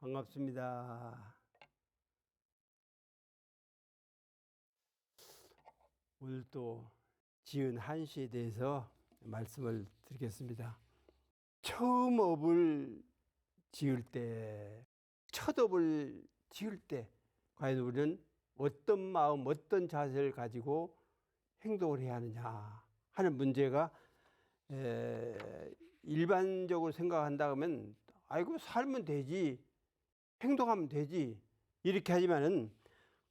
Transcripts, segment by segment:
반갑습니다. 오늘 또 지은 한시에 대해서 말씀을 드리겠습니다. 처음 업을 지을 때, 첫 업을 지을 때 과연 우리는 어떤 마음, 어떤 자세를 가지고 행동을 해야 하느냐 하는 문제가 일반적으로 생각한다 하면 아이고 살면 되지, 행동하면 되지 이렇게 하지만은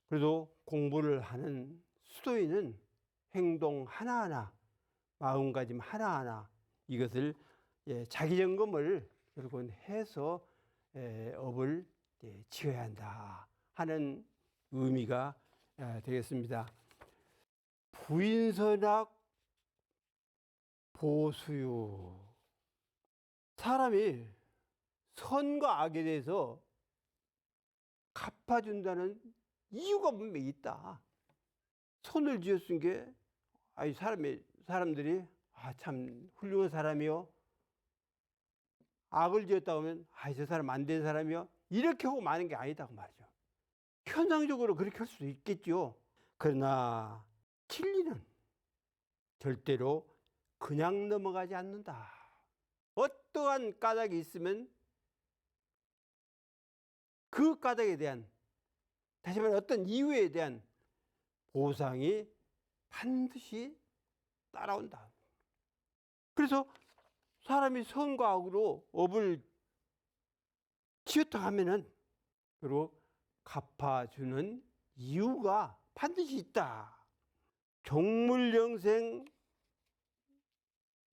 그래도 공부를 하는 수도인은 행동 하나하나, 마음가짐 하나하나 이것을 자기 점검을 결국은 해서 업을 지어야 한다 하는 의미가 되겠습니다. 부인선악 보수유. 사람이 선과 악에 대해서 갚아준다는 이유가 분명히 있다. 선을 지었은 게 사람들이 참 훌륭한 사람이요, 악을 지었다 하면 저 사람 안 된 사람이요 이렇게 하고 마는 게 아니다 그 말이죠. 현상적으로 그렇게 할 수도 있겠죠. 그러나 진리는 절대로 그냥 넘어가지 않는다. 어떠한 까닭이 있으면 그 까닭에 대한, 다시 말해 어떤 이유에 대한 보상이 반드시 따라온다. 그래서 사람이 선과 악으로 업을 지었다 하면은 그리고 갚아주는 이유가 반드시 있다. 종물영생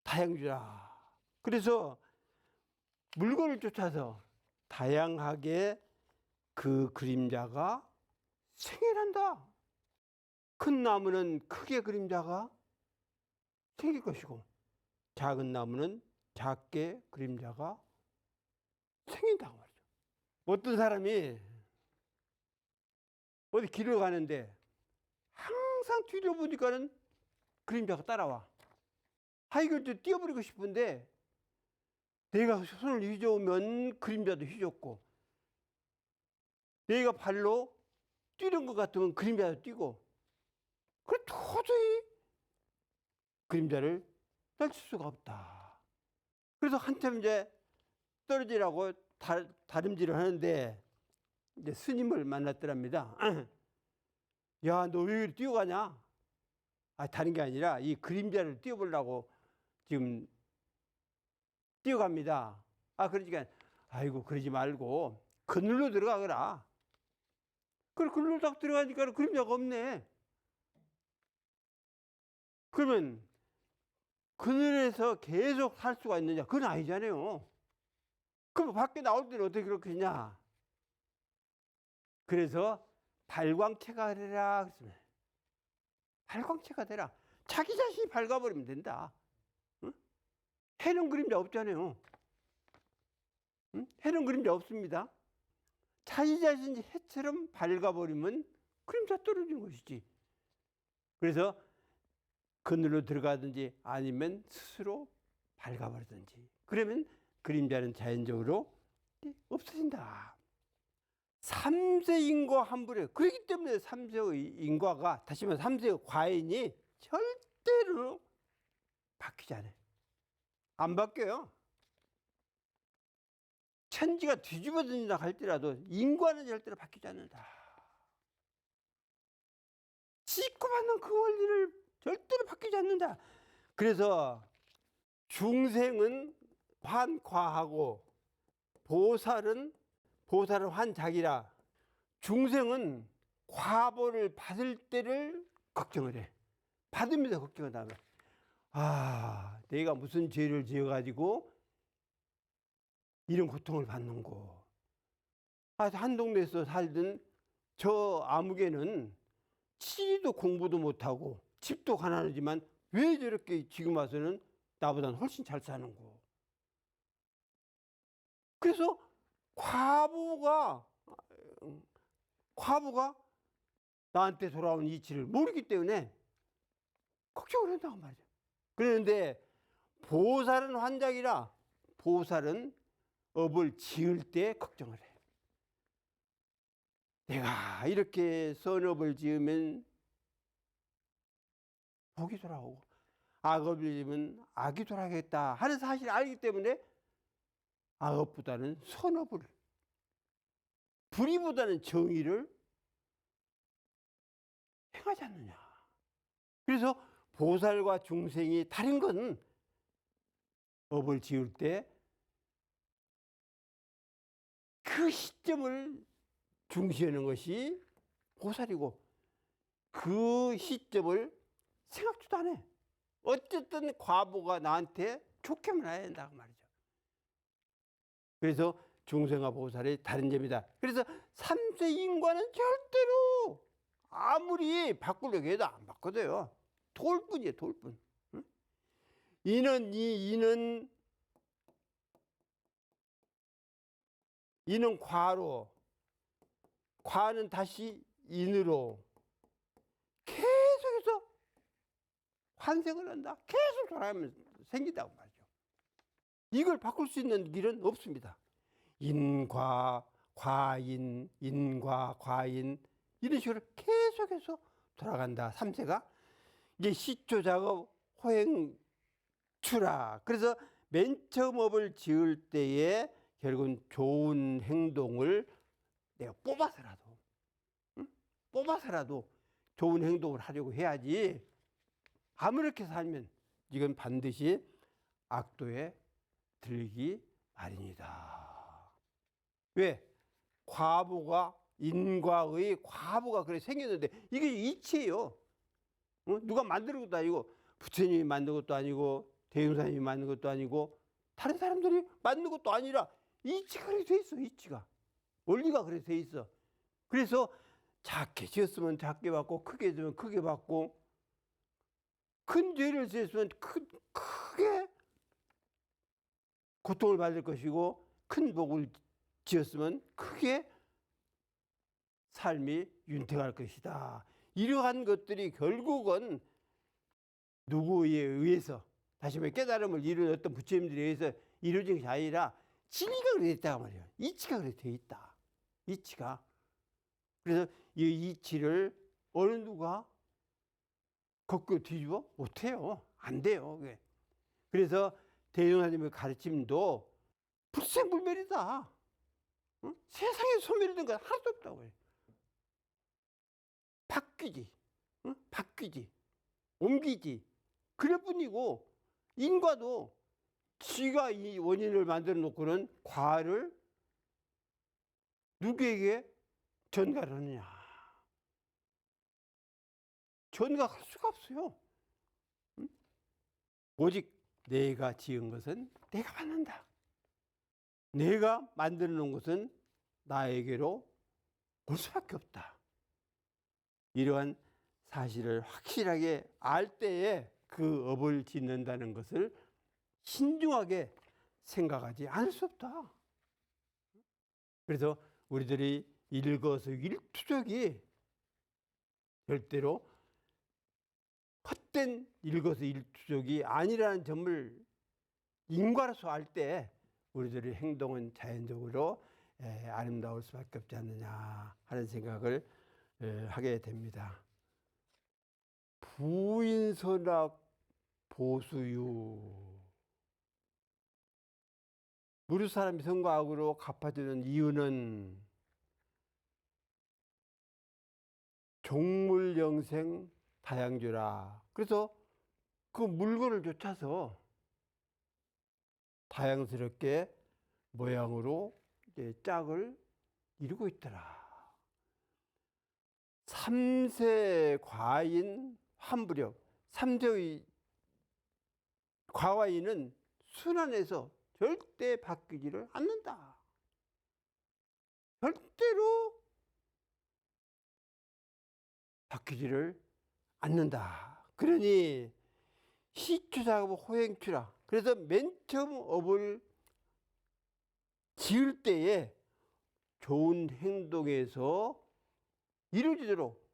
다양주라. 그래서 물건을 쫓아서 다양하게 그 그림자가 생겨난다. 큰 나무는 크게 그림자가 생길 것이고 작은 나무는 작게 그림자가 생긴다고 말이죠. 어떤 사람이 어디 길을 가는데 항상 뒤를 보니까는 그림자가 따라와. 이걸 또 띄워버리고 싶은데 내가 손을 휘저으면 그림자도 휘젓고, 내가 발로 뛰는 것 같으면 그림자도 뛰고, 그래 도저히 그림자를 떨칠 수가 없다. 그래서 한참 이제 떨어지라고 다림질을 하는데 이제 스님을 만났더랍니다. 야, 너 왜 뛰어가냐? 다른 게 아니라 이 그림자를 띄워보려고 지금 뛰어갑니다. 그러니까 아이고 그러지 말고 그늘로 들어가거라. 그래 그늘로 딱 들어가니까 그림자가 없네. 그러면 그늘에서 계속 살 수가 있느냐? 그건 아니잖아요. 그럼 밖에 나올 때는 어떻게 그렇게 했냐? 그래서 발광체가 되라 그랬습니다. 발광체가 되라. 자기 자신이 밝아버리면 된다. 응? 해는 그림자 없잖아요. 응? 해는 그림자 없습니다. 자기 자신이 해처럼 밝아버리면 그림자 떨어지는 것이지. 그래서 그늘로 들어가든지 아니면 스스로 밝아버리든지, 그러면 그림자는 자연적으로 없어진다. 삼세인과 함부래. 그렇기 때문에 삼세의 인과가, 다시 말해 삼세의 과인이 절대로 바뀌지 않아요. 안 바뀌어요. 천지가 뒤집어진다 할지라도 인과는 절대로 바뀌지 않는다. 짓고 받는 그 원리를 절대로 바뀌지 않는다. 그래서 중생은 환과하고 보살은 환작이라. 중생은 과보를 받을 때를 걱정을 해. 받으면서 걱정을 하면 내가 무슨 죄를 지어가지고 이런 고통을 받는고. 한 동네에서 살던 저 아무개는 치리도 공부도 못하고 집도 가난하지만 왜 저렇게 지금 와서는 나보다는 훨씬 잘 사는고. 그래서 과부가 나한테 돌아온 이치를 모르기 때문에 걱정을 한다고 말이죠. 그런데 보살은 환작이라. 보살은 업을 지을 때 걱정을 해. 내가 이렇게 선업을 지으면 복이 돌아오고 악업을 지으면 악이 돌아오겠다 하는 사실을 알기 때문에 악업보다는 선업을, 불의보다는 정의를 행하지 않느냐. 그래서 보살과 중생이 다른 건 업을 지을 때 그 시점을 중시하는 것이 보살이고 그 시점을 생각지도 안 해. 어쨌든 과보가 나한테 좋게만 해야 된다고 말이죠. 그래서 중생과 보살이 다른 점이다. 그래서 삼세 인과는 절대로 아무리 바꾸려고 해도 안 바꿔져요. 돌뿐이에요, 돌뿐. 응? 이는 과로, 과는 다시 인으로 계속해서 환생을 한다. 계속 돌아가면서 생긴다고 말이죠. 이걸 바꿀 수 있는 길은 없습니다. 인과 과인, 인과 과인 이런 식으로 계속해서 돌아간다. 삼세가 이게 시초 작업 호행추라. 그래서 맨 처음 업을 지을 때에 결국은 좋은 행동을 내가 뽑아서라도, 응? 뽑아서라도 좋은 행동을 하려고 해야지. 아무렇게 살면 이건 반드시 악도에 들기 마련이다. 왜? 과보가, 인과의 과보가 그래 생겼는데 이게 이치예요. 누가 만드는 것도 아니고 부처님이 만든 것도 아니고 대흥사님이 만든 것도 아니고 다른 사람들이 만든 것도 아니라 이치가 그렇게 돼 있어. 이치가, 원리가 그렇게 돼 있어. 그래서 작게 지었으면 작게 받고 크게 지으면 크게 받고 큰 죄를 지었으면 크게 고통을 받을 것이고 큰 복을 지었으면 크게 삶이 윤택할 것이다. 이러한 것들이 결국은 누구에 의해서, 다시 말해 깨달음을 이룬 어떤 부처님들에 의해서 이루어진 것이 아니라 진리가 그렇게 있다고 말이에요. 이치가 그렇게 되어 있다. 이치가. 그래서 이 이치를 어느 누가 거꾸로 뒤집어? 못해요. 안 돼요. 그래서 대종사님의 가르침도 불생불멸이다. 응? 세상에 소멸된 건 하나도 없다고 해요. 바뀌지. 응? 바뀌지. 옮기지. 그럴 뿐이고 인과도 지가 이 원인을 만들어 놓고는 과를 누구에게 전가를 하느냐. 전가할 수가 없어요. 응? 오직 내가 지은 것은 내가 받는다. 내가 만들어 놓은 것은 나에게로 올 수밖에 없다. 이러한 사실을 확실하게 알 때에 그 업을 짓는다는 것을 신중하게 생각하지 않을 수 없다. 그래서 우리들이 일거수일투족이 절대로 헛된 일거수일투족이 아니라는 점을 인과로서 알 때 우리들의 행동은 자연적으로 아름다울 수밖에 없지 않느냐 하는 생각을 하게 됩니다. 부인선악 보수유. 무릇 사람이 선과 악으로 갚아주는 이유는 종물영생 다양주라. 그래서 그 물건을 쫓아서 다양스럽게 모양으로 짝을 이루고 있더라. 삼세 과인 환부력. 삼세의 과와 인은 순환해서 절대 바뀌지를 않는다. 절대로 바뀌지를 않는다. 그러니 시추작업 호행추라. 그래서 맨 처음 업을 지을 때에 좋은 행동에서 이루어지도록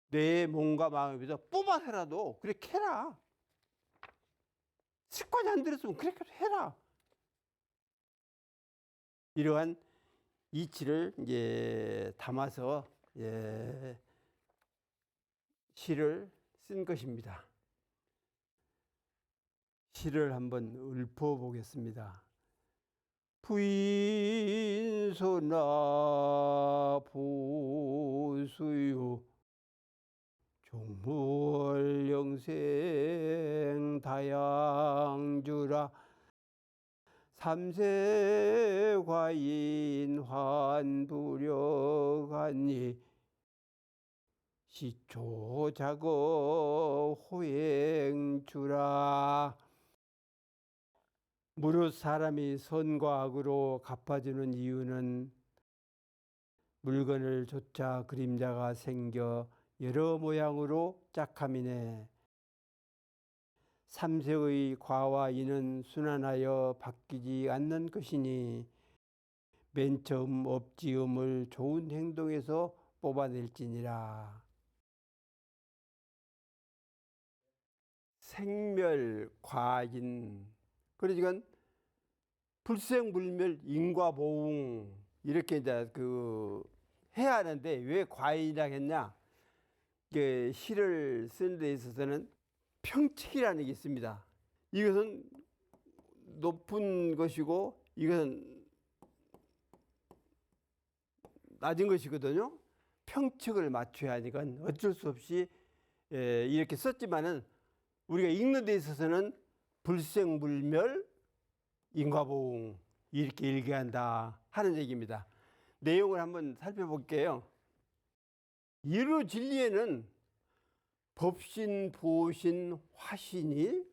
내 몸과 마음에서 뽑아서라도 그렇게 해라. 습관이 안 들었으면 그렇게 해라. 이러한 이치를 이제 담아서 시를 쓴 것입니다. 시를 한번 읊어보겠습니다. 부인소나 보수유 종물영생 다양주라 삼세과인 환부려가니 시초작어 호행주라. 무릇 사람이 선과 악으로 갚아주는 이유는 물건을 조차 그림자가 생겨 여러 모양으로 짝함이네. 삼세의 과와 이는 순환하여 바뀌지 않는 것이니 맨 처음 업지음을 좋은 행동에서 뽑아낼지니라. 생멸과인, 그러니까 불생불멸 인과보응 이렇게 이제 해야 하는데 왜 과인이라고 했냐? 시를 쓰는 데 있어서는 평칙이라는 게 있습니다. 이것은 높은 것이고 이것은 낮은 것이거든요. 평칙을 맞춰야 하니까 어쩔 수 없이 이렇게 썼지만은 우리가 읽는 데 있어서는 불생불멸 인과보응 이렇게 읽어야 한다 하는 얘기입니다. 내용을 한번 살펴볼게요. 이루 진리에는 법신, 보신, 화신이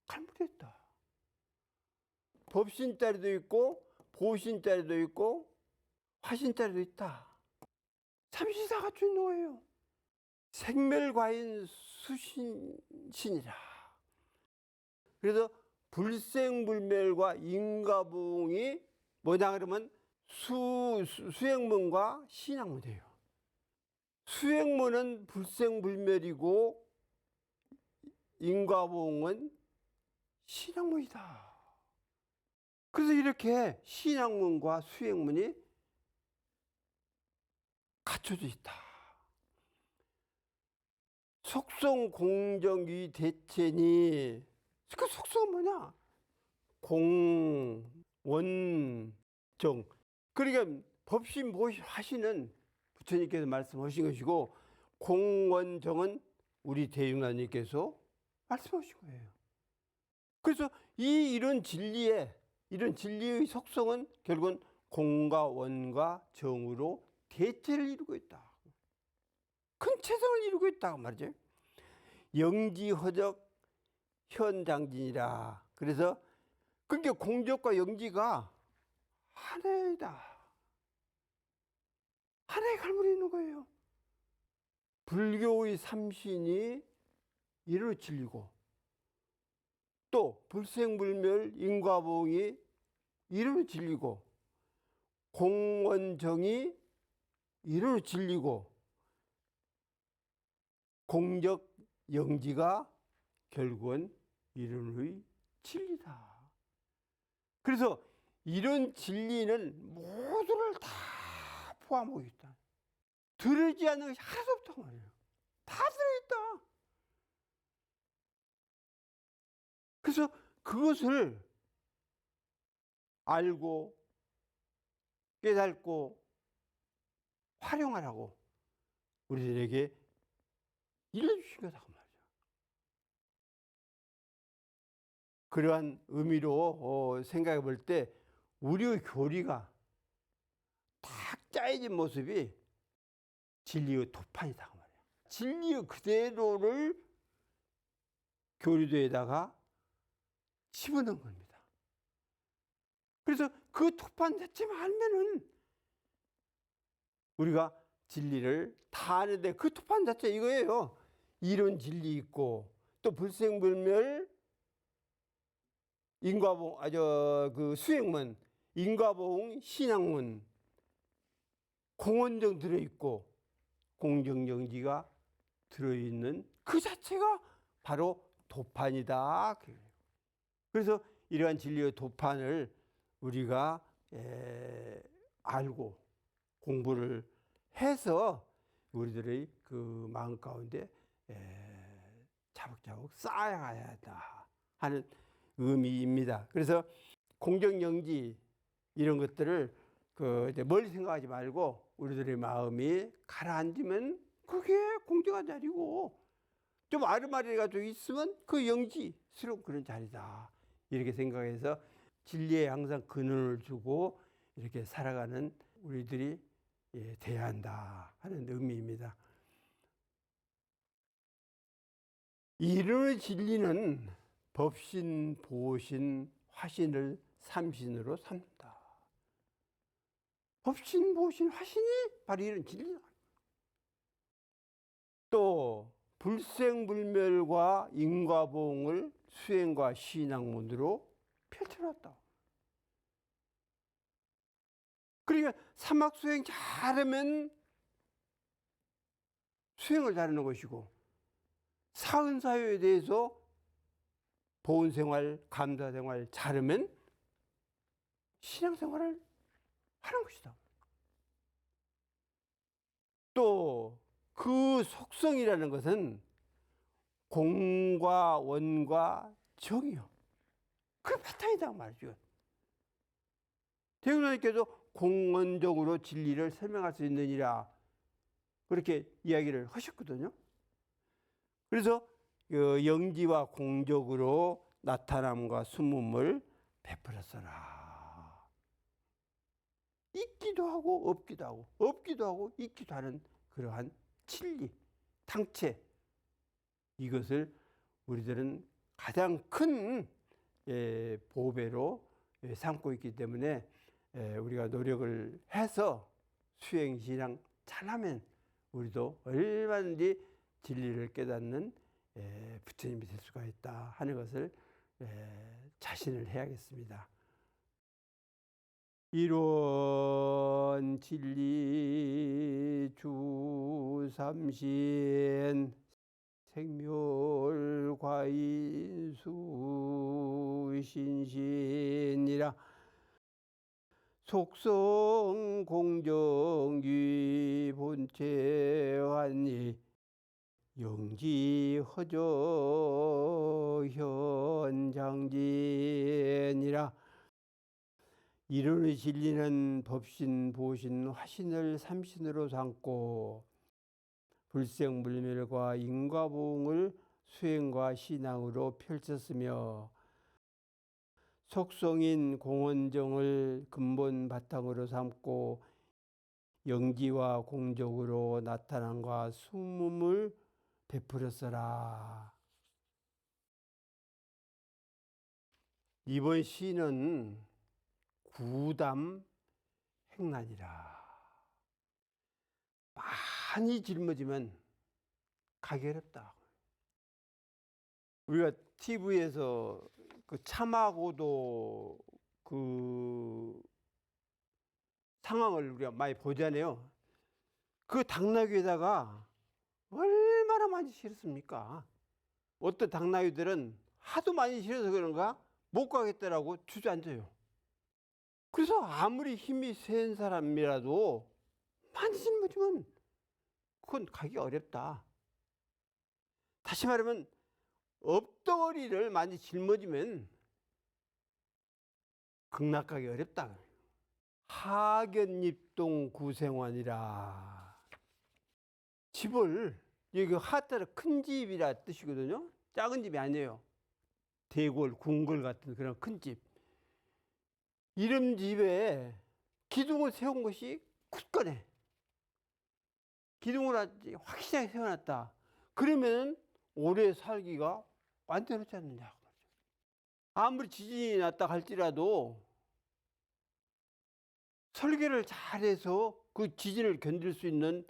갈무리했다. 법신자리도 있고 보신자리도 있고 화신자리도 있다. 삼시사 갖춰 있는 거예요. 생멸과인 수신신이라. 그래서 불생불멸과 인과보응이 뭐냐 그러면 수행문과 신학문이에요. 수행문은 불생불멸이고 인과보응은 신학문이다. 그래서 이렇게 신학문과 수행문이 갖춰져 있다. 속성 공정위 대체니, 그 속성은 뭐냐? 공, 원, 정. 그러니까 법신, 보신, 화신은 부처님께서 말씀하신 것이고 공원정은 우리 대중라님께서 말씀하신 거예요. 그래서 이런 진리의 속성은 결국은 공과 원과 정으로 대체를 이루고 있다. 큰 체성을 이루고 있다고 말이죠. 영지허적 현장진이라. 그래서 그러니까 공적과 영지가 하나이다. 하나에 갈무리 있는 거예요. 불교의 삼신이 이를 진리고 또 불생불멸 인과보응이 이를 진리고 공원정이 이를 진리고 공적 영지가 결국은 이른의 진리다. 그래서 이런 진리는 모두를 다 포함하고 있다. 들으지 않는 것이 하나도 없단 말이에요. 다 들어있다. 그래서 그것을 알고 깨닫고 활용하라고 우리들에게 일러주신 거다 그 말이죠. 그러한 의미로 생각해 볼 때 우리의 교리가 딱 짜여진 모습이 진리의 도판이다 그 말이에요. 진리의 그대로를 교리도에다가 집어넣은 겁니다. 그래서 그 도판 자체만 알면은 우리가 진리를 다 아는데 그 도판 자체 이거예요. 이런 진리 있고 또 불생불멸 인과보응 그 수행문 인과보응 신학문 공원정 들어있고 공정정지가 들어있는 그 자체가 바로 도판이다. 그래서 이러한 진리의 도판을 우리가 알고 공부를 해서 우리들의 그 마음 가운데 차곡차곡 쌓아가야 한다 하는 의미입니다. 그래서 공정영지 이런 것들을 이제 멀리 생각하지 말고 우리들의 마음이 가라앉으면 그게 공정한 자리고 좀 아르마리가 좀 있으면 그 영지스러운 그런 자리다. 이렇게 생각해서 진리에 항상 근원을 두고 이렇게 살아가는 우리들이 돼야 한다 하는 의미입니다. 이르는 진리는 법신, 보신, 화신을 삼신으로 삼는다. 법신, 보신, 화신이 바로 이런 진리다. 또 불생불멸과 인과보응을 수행과 신학문으로 펼쳐놨다. 그러니까 사막수행 잘하면 수행을 잘하는 것이고 사은사유에 대해서 보은생활, 감사생활 잘하면 신앙생활을 하는 것이다. 또 그 속성이라는 것은 공과 원과 정이요. 그 바탕이다 말이죠. 대웅사님께서 공원적으로 진리를 설명할 수 있느니라 그렇게 이야기를 하셨거든요. 그래서 그 영지와 공적으로 나타남과 숨음을 베풀었어라. 있기도 하고 없기도 하고 없기도 하고 있기도 하는 그러한 진리, 당체 이것을 우리들은 가장 큰 보배로 삼고 있기 때문에 우리가 노력을 해서 수행신앙 잘하면 우리도 얼마든지 진리를 깨닫는 부처님이 될 수가 있다 하는 것을 자신을 해야겠습니다. 이론 진리 주삼신 생멸과인수 신신이라 속성 공정기 본체환이 영지 허저 현장진이라 이론의 진리는 법신, 보신, 화신을 삼신으로 삼고 불생불멸과 인과보응을 수행과 신앙으로 펼쳤으며 속성인 공원정을 근본 바탕으로 삼고 영지와 공적으로 나타남과 숨음을 베풀었어라. 이번 시는 구담 행난이라. 많이 짊어지면 가기 어렵다. 우리가 TV에서 그 참하고도 그 상황을 우리가 많이 보잖아요. 그 당나귀에다가 얼마나 많이 실었습니까? 어떤 당나귀들은 하도 많이 실어서 그런가 못 가겠더라고 주저앉아요. 그래서 아무리 힘이 센 사람이라도 많이 짊어지면 그건 가기 어렵다. 다시 말하면 엎덩어리를 많이 짊어지면 극락가기 어렵다. 하견입동 구생환이라. 집을 여기 하따라 큰 집이라 뜻이거든요. 작은 집이 아니에요. 대궐, 궁궐 같은 그런 큰 집. 이런 집에 기둥을 세운 것이 굳건해. 기둥을 확실하게 세워놨다. 그러면 오래 살기가 완전하지 않느냐. 아무리 지진이 났다 할지라도 설계를 잘해서 그 지진을 견딜 수 있는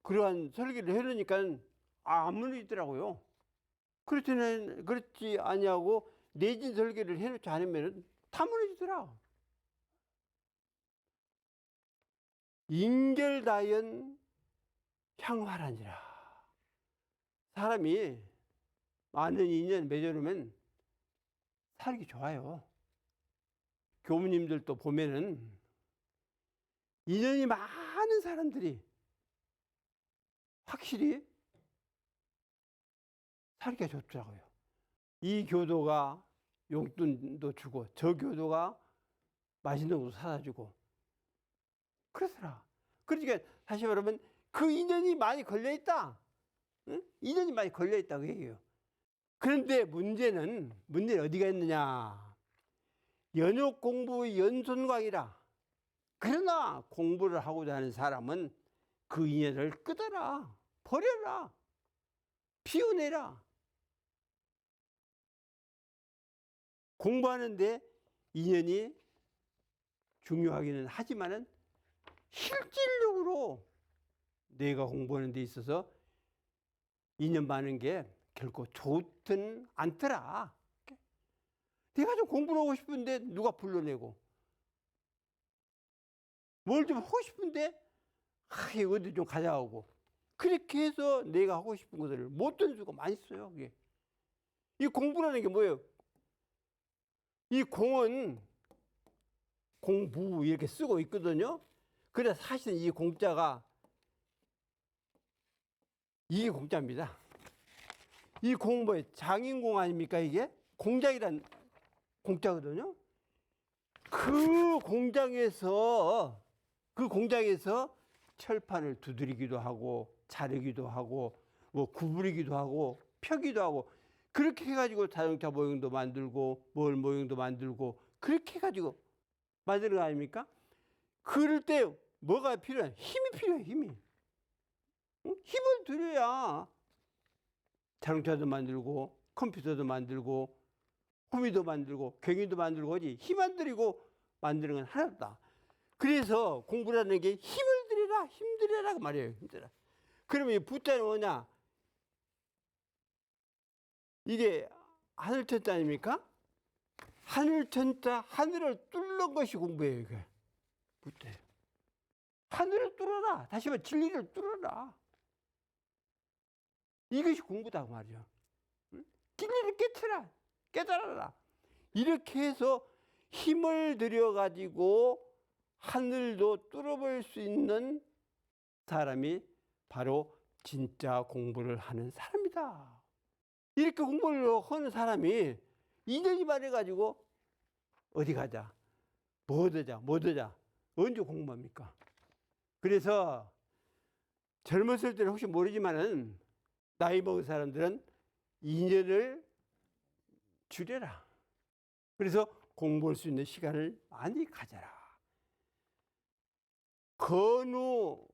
그러한 설계를 해놓으니까 안 무너지더라고요. 그렇지 아니하고 내진 설계를 해놓지 않으면 다 무너지더라. 인결다연 향화라니라. 사람이 많은 인연 맺어놓으면 살기 좋아요. 교무님들도 보면은 인연이 많은 사람들이 확실히 살기가 좋더라고요. 이 교도가 용돈도 주고 저 교도가 맛있는 것도 사다 주고 그러더라. 그러니까 다시 말하면 그 인연이 많이 걸려 있다. 응? 인연이 많이 걸려 있다 그 얘기예요. 그런데 문제는 어디가 있느냐? 연욕 공부의 연손광이라. 그러나 공부를 하고자 하는 사람은 그 인연을 끊어라, 버려라, 피워내라. 공부하는데 인연이 중요하기는 하지만은 실질적으로 내가 공부하는 데 있어서 인연 많은 게 결코 좋든 않더라. 내가 좀 공부를 하고 싶은데 누가 불러내고 뭘 좀 하고 싶은데 어디 좀 가자 하고 그렇게 해서 내가 하고 싶은 것을 못 던 수가 많이 있어요. 그게. 이 공부라는 게 뭐예요? 이 공은 공부 이렇게 쓰고 있거든요. 그래서 사실은 이 공자가 이게 공자입니다. 이 공 뭐예요? 장인공 아닙니까 이게? 공장이란 공자거든요. 그 공장에서 철판을 두드리기도 하고 자르기도 하고 뭐 구부리기도 하고 펴기도 하고 그렇게 해가지고 자동차 모형도 만들고 뭘 모형도 만들고 그렇게 해가지고 만드는 거 아닙니까? 그럴 때 뭐가 필요해? 힘이 필요해. 힘이. 응? 힘을 들여야 자동차도 만들고 컴퓨터도 만들고 호미도 만들고 괭이도 만들고 하지 힘 안 들이고 만드는 건 하나도 없다. 그래서 공부라는 게 힘을 들여라 힘들여라 그 말이에요. 힘들어라. 그러면 이 부자는 뭐냐? 이게 하늘천자 아닙니까? 하늘천자 하늘을 뚫는 것이 공부예요. 이게 부자예요. 하늘을 뚫어라. 다시 말해 진리를 뚫어라. 이것이 공부다 그 말이죠. 응? 진리를 깨달아라. 이렇게 해서 힘을 들여가지고 하늘도 뚫어볼 수 있는 사람이 바로 진짜 공부를 하는 사람이다. 이렇게 공부를 하는 사람이 인연이 많아가지고 어디 가자, 뭐 얻자, 언제 공부합니까? 그래서 젊었을 때는 혹시 모르지만은 나이 먹은 사람들은 인연을 줄여라. 그래서 공부할 수 있는 시간을 많이 가져라. 건우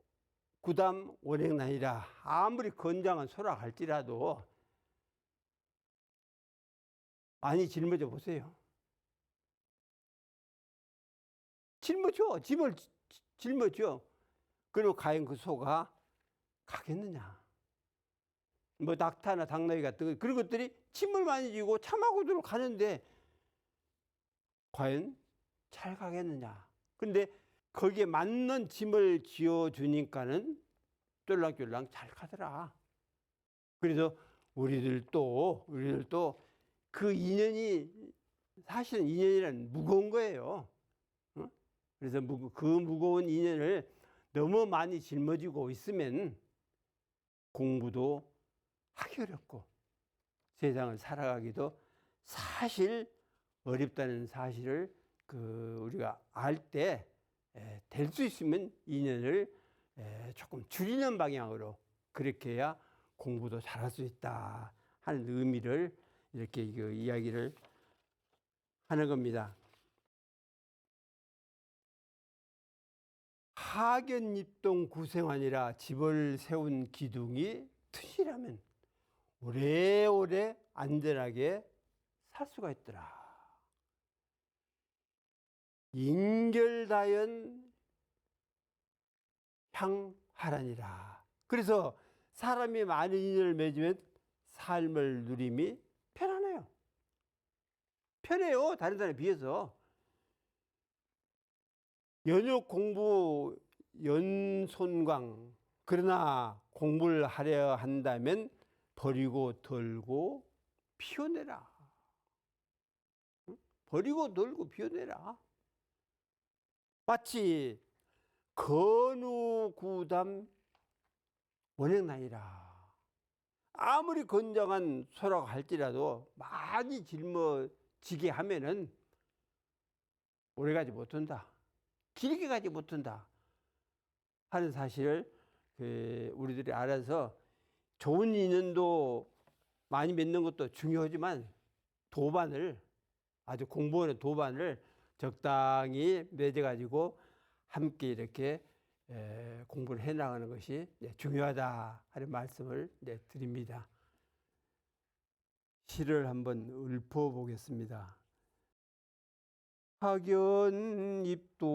구담 원행난이라. 아무리 건장한 소라 할지라도 많이 짊어져 보세요. 짐을 짊어져. 그리고 과연 그 소가 가겠느냐. 뭐 낙타나 당나귀 같은 그런 것들이 짐을 많이 지고 참하고들 가는데 과연 잘 가겠느냐. 근데 거기에 맞는 짐을 지어주니까는 쫄랑쫄랑 잘 가더라. 그래서 우리들도 그 인연이 사실은 인연이란 무거운 거예요. 어? 그래서 그 무거운 인연을 너무 많이 짊어지고 있으면 공부도 하기 어렵고 세상을 살아가기도 사실 어렵다는 사실을 우리가 알 때 될 수 있으면 인연을 조금 줄이는 방향으로 그렇게 해야 공부도 잘할 수 있다 하는 의미를 이렇게 이야기를 하는 겁니다. 하견입동 구생환이라 집을 세운 기둥이 튼실하면 오래오래 안전하게 살 수가 있더라. 인결다연 향하라니라. 그래서 사람이 많은 인연을 맺으면 삶을 누림이 편안해요. 편해요. 다른 사람에 비해서. 연욕 공부 연손광. 그러나 공부를 하려 한다면 버리고 덜고 피워내라. 버리고 덜고 피워내라. 마치 건우구담 원행난이라. 아무리 건장한 소라고 할지라도 많이 짊어지게 하면은 오래 가지 못한다, 길게 가지 못한다 하는 사실을 우리들이 알아서 좋은 인연도 많이 맺는 것도 중요하지만 도반을, 아주 공부하는 도반을 적당히 맺어가지고 함께 이렇게 공부를 해나가는 것이 중요하다 하는 말씀을 드립니다. 시를 한번 읊어보겠습니다. 학연 입동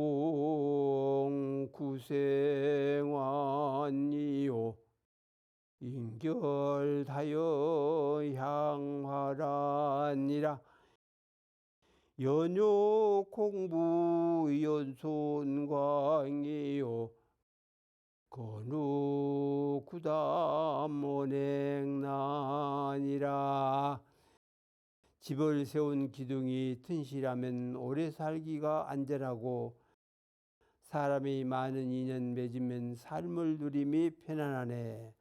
구생환이요 인결다여 향화라니라. 연요 공부 연손광이요 건우 구담 원행난이라. 집을 세운 기둥이 튼실하면 오래 살기가 안전하고 사람이 많은 인연 맺으면 삶을 누림이 편안하네.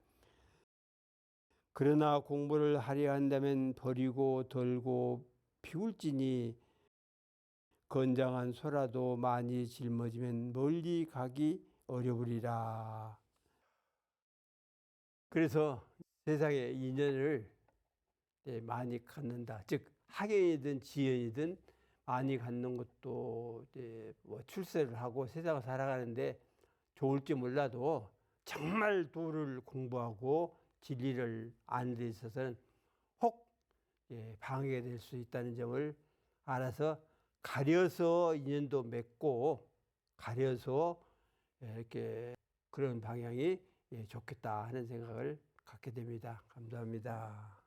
그러나 공부를 하려 한다면 버리고 덜고 피울지니 건장한 소라도 많이 짊어지면 멀리 가기 어려우리라. 그래서 세상에 인연을 많이 갖는다, 즉 학연이든 지연이든 많이 갖는 것도 뭐 출세를 하고 세상을 살아가는데 좋을지 몰라도 정말 도를 공부하고 진리를 아는 데 있어서는 혹 방해가 될 수 있다는 점을 알아서 가려서 인연도 맺고 가려서 이렇게 그런 방향이 좋겠다 하는 생각을 갖게 됩니다. 감사합니다.